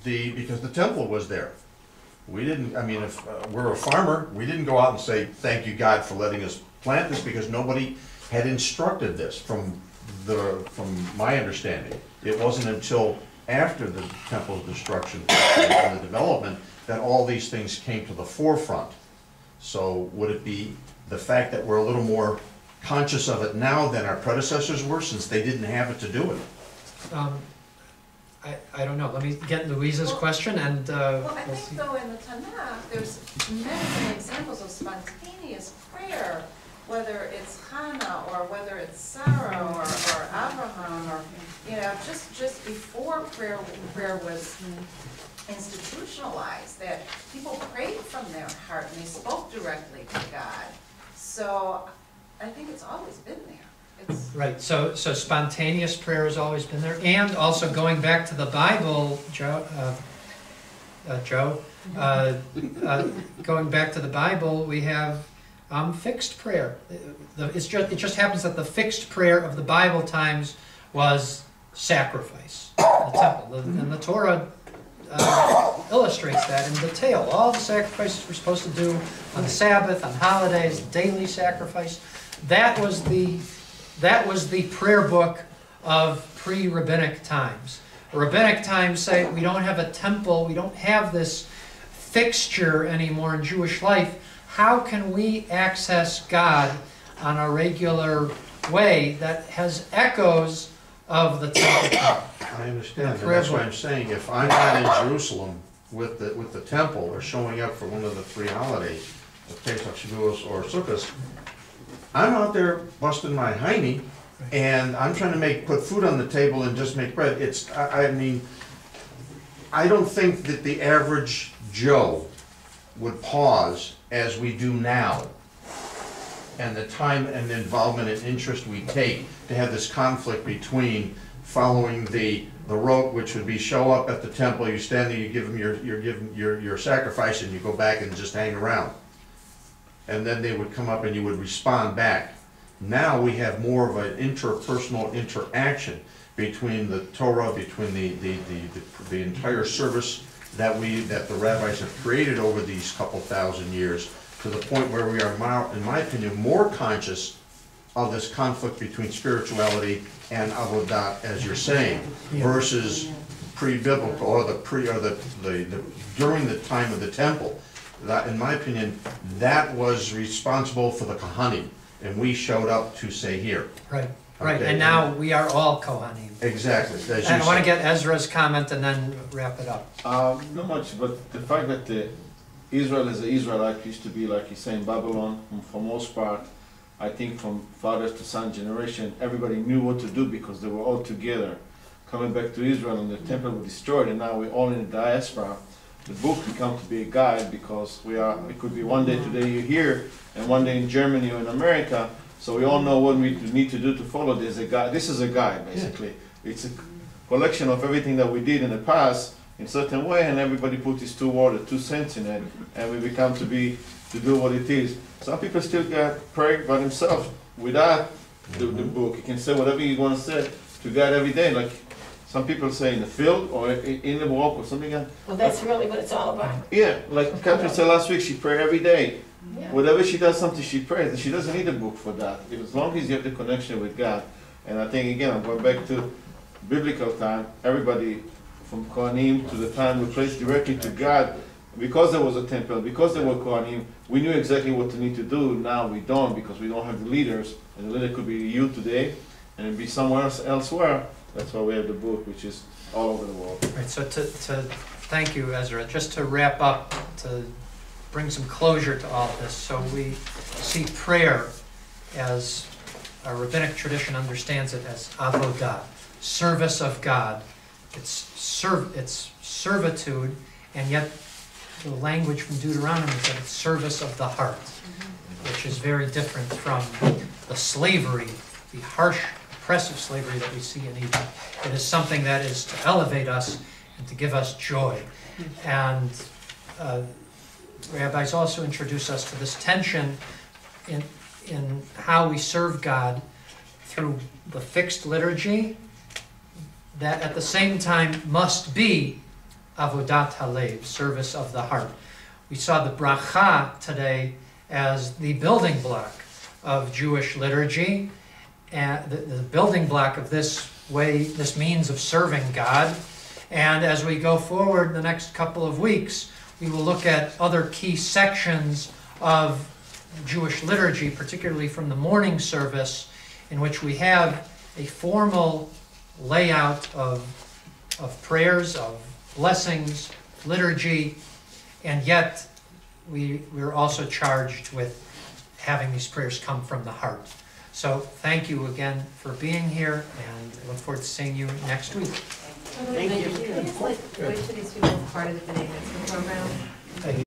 because the temple was there. We didn't, I mean, if we're a farmer, we didn't go out and say, thank you, God, for letting us plant this, because nobody had instructed this from my understanding. It wasn't until after the temple's destruction and the development that all these things came to the forefront. So would it be the fact that we're a little more conscious of it now than our predecessors were, since they didn't have it to do it? I don't know. Let me get Louisa's question and well, I think though in the Tanakh, there's many examples of spontaneous prayer, whether it's Hannah or whether it's Sarah or Abraham, or, you know, just before prayer was institutionalized, that people prayed from their heart and they spoke directly to God. So I think it's always been there. Right, so spontaneous prayer has always been there, and also going back to the Bible, going back to the Bible, we have fixed prayer. It just happens that the fixed prayer of the Bible times was sacrifice, the temple, and the Torah illustrates that in detail. All the sacrifices we're supposed to do on the Sabbath, on holidays, daily sacrifice. That was the prayer book of pre-rabbinic times. Rabbinic times say we don't have a temple, we don't have this fixture anymore in Jewish life. How can we access God on a regular way that has echoes of the temple? I understand, and that's why I'm saying, if I'm not in Jerusalem with the temple, or showing up for one of the 3 holidays, Pesach, Shavuos, or Sukkot, I'm out there busting my hiney, and I'm trying to put food on the table and just make bread. I mean, I don't think that the average Joe would pause as we do now, and the time and involvement and interest we take to have this conflict between following the rote, which would be show up at the temple, you stand there, you give them your sacrifice, and you go back and just hang around. And then they would come up and you would respond back. Now we have more of an interpersonal interaction between the Torah, between the entire service that the rabbis have created over these couple thousand years, to the point where we are now, in my opinion, more conscious of this conflict between spirituality and avodah, as you're saying, versus pre-biblical, or during the time of the temple. That, in my opinion, that was responsible for the Kohanim, and we showed up to say here. Right, right, okay. And now we are all Kohanim. Exactly. And I want to get Ezra's comment and then wrap it up. Not much, but the fact that Israel as an Israelite used to be, like you say, in Babylon, for most part, I think from father to son generation, everybody knew what to do because they were all together. Coming back to Israel, and the temple was destroyed, and now we're all in the diaspora. The book becomes to be a guide, because it could be one day today you're here, and one day in Germany or in America, so we all know what we need to do to follow. There's a guide. This is a guide, basically. Yeah. It's a collection of everything that we did in the past in a certain way, and everybody put his 2 words or 2 cents in it, and we become to do what it is. Some people still pray by themselves without the book. You can say whatever you want to say to God every day, like some people say in the field or in the walk or something like that. Well, that's really what it's all about. Yeah, like Catherine said last week, she prayed every day. Yeah. Whatever she does, something she prays, and she doesn't need a book for that. As long as you have the connection with God. And I think, again, I'm going back to biblical time. Everybody from Kohanim to the time we prayed directly to God, because there was a temple, because there were Kohanim, we knew exactly what to need to do. Now we don't, because we don't have the leaders. And the leader could be you today, and it'd be somewhere else, elsewhere. That's why we have the book, which is all over the world. Right, so thank you, Ezra. Just to wrap up, to bring some closure to all this. So we see prayer as our rabbinic tradition understands it as avodah, service of God. It's servitude, and yet the language from Deuteronomy is that it's service of the heart, which is very different from the slavery, the harsh, oppressive slavery that we see in Egypt. It is something that is to elevate us and to give us joy. And rabbis also introduce us to this tension in how we serve God through the fixed liturgy that at the same time must be avodat halev, service of the heart. We saw the bracha today as the building block of Jewish liturgy, and the building block of this way, this means of serving God. And as we go forward the next couple of weeks, we will look at other key sections of Jewish liturgy, particularly from the morning service, in which we have a formal layout of prayers, of blessings, liturgy, and yet we're also charged with having these prayers come from the heart. So thank you again for being here, and I look forward to seeing you next week. Thank you. Can you just wait for these people part of the B'nai Mitzvah program?